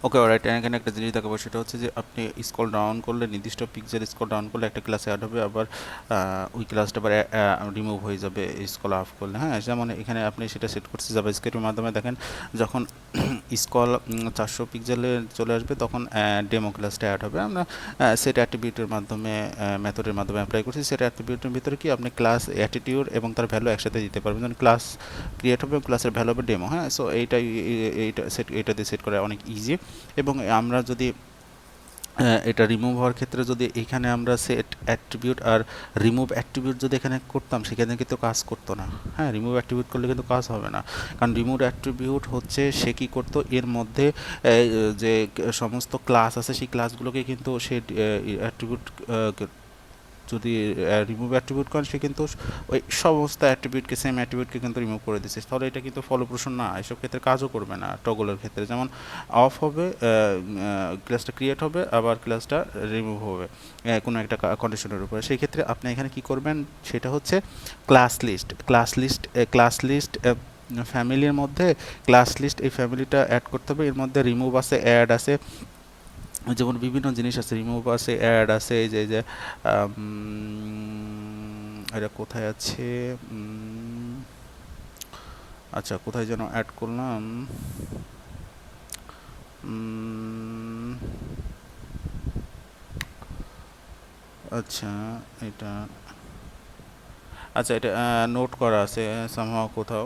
Okay alright, এখানে একটা জিনিস দেখাবো, সেটা হচ্ছে যে আপনি স্ক্রল ডাউন করলে, নির্দিষ্ট পিক্সেল স্ক্রল ডাউন করলে একটা ক্লাসে অ্যাড হবে, আবার ওই ক্লাসটা আবার রিমুভ হয়ে যাবে স্ক্রল আপ করলে। হ্যাঁ, যেমন এখানে আপনি সেটা সেট করছে জাভাস্ক্রিপ্টের মাধ্যমে। দেখেন যখন স্ক্রল 400 পিক্সেলে চলে আসবে তখন ডেমো ক্লাসটা অ্যাড হবে। আমরা সেট অ্যাট্রিবিউটের মাধ্যমে, মেথডের মাধ্যমে অ্যাপ্লাই করছি। সেট অ্যাট্রিবিউটের ভিতরে কি আপনি ক্লাস অ্যাটিটিউড এবং তার ভ্যালু একসাথে দিতে পারবেন। যেমন ক্লাস ক্রিয়েট হবে, ক্লাসের ভ্যালু হবে ডেমো। হ্যাঁ, সো এইটা দিয়ে সেট করা অনেক ইজি। এবং আমরা যদি এটা রিমুভ হওয়ার ক্ষেত্রে যদি এখানে আমরা সেট অ্যাট্রিবিউট আর রিমুভ অ্যাট্রিবিউট যদি এখানে করতাম, সেখানে কিন্তু কাজ করতো না। হ্যাঁ, রিমুভ অ্যাট্রিবিউট করলে কিন্তু কাজ হবে না, কারণ রিমুভ অ্যাট্রিবিউট হচ্ছে সে কী করতো, এর মধ্যে যে সমস্ত ক্লাস আছে সেই ক্লাসগুলোকে কিন্তু সে অ্যাট্রিবিউট যদি রিমুভ অ্যাট্রিবিউট করেন, সে কিন্তু ওই সমস্ত অ্যাট্রিবিউটকে, সেম অ্যাট্রিবিউটকে কিন্তু রিমুভ করে দিচ্ছে। তাহলে এটা কিন্তু ফলপ্রসূ না, এসব ক্ষেত্রে কাজও করবে না। টগলের ক্ষেত্রে যেমন অফ হবে, ক্লাসটা ক্রিয়েট হবে, আবার ক্লাসটা রিমুভ হবে কোনো একটা কন্ডিশনের উপরে। সেই ক্ষেত্রে আপনি এখানে কি করবেন, সেটা হচ্ছে ক্লাস লিস্ট ফ্যামিলির মধ্যে ক্লাস লিস্ট, এই ফ্যামিলিটা অ্যাড করতে হবে। এর মধ্যে রিমুভ আছে, অ্যাড আছে, যেমন বিভিন্ন জিনিস আছে, রিমুভ আছে, অ্যাড আছে। এই যে এটা কোথায় আছে, আচ্ছা কোথায় যেন অ্যাড করলাম, আচ্ছা এটা, আচ্ছা এটা নোট করা আছে সামহাও কোথাও,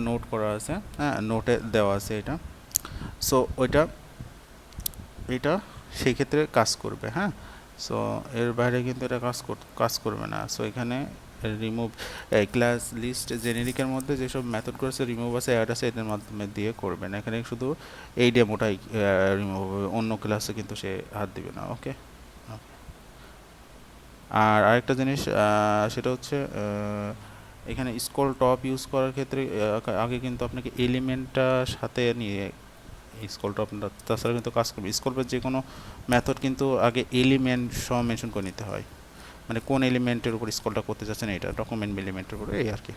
নোট করা আছে, হ্যাঁ নোটে দেওয়া আছে এটা। সো ওইটা, এটা সেই ক্ষেত্রে কাজ করবে। হ্যাঁ, সো এর বাইরে কিন্তু এটা কাজ করবে না। সো এখানে রিমুভ ক্লাস লিস্ট জেনেরিকের মধ্যে যেসব মেথডগুলো আছে, রিমুভ আছে, অ্যাড আছে, এদের মাধ্যমে দিয়ে করবেন। এখানে শুধু এই ডেমোটাই রিমুভ হবে, অন্য ক্লাসে কিন্তু সে হাত দিবে না। ওকে, আর আরেকটা জিনিস সেটা হচ্ছে এখানে স্ক্রল টপ ইউজ করার ক্ষেত্রে আগে কিন্তু আপনাকে এলিমেন্টটা সাথে নিয়ে স্ক্রল টপ, তাছাড়া কিন্তু কাজ করবে। স্ক্রলের যে কোনো মেথড কিন্তু আগে এলিমেন্ট সহ মেনশন করে নিতে হয়, মানে কোন এলিমেন্টের উপর স্ক্রলটা করতে চাচ্ছেন, এটা ডকুমেন্ট এলিমেন্টের উপরে, এই আর কি।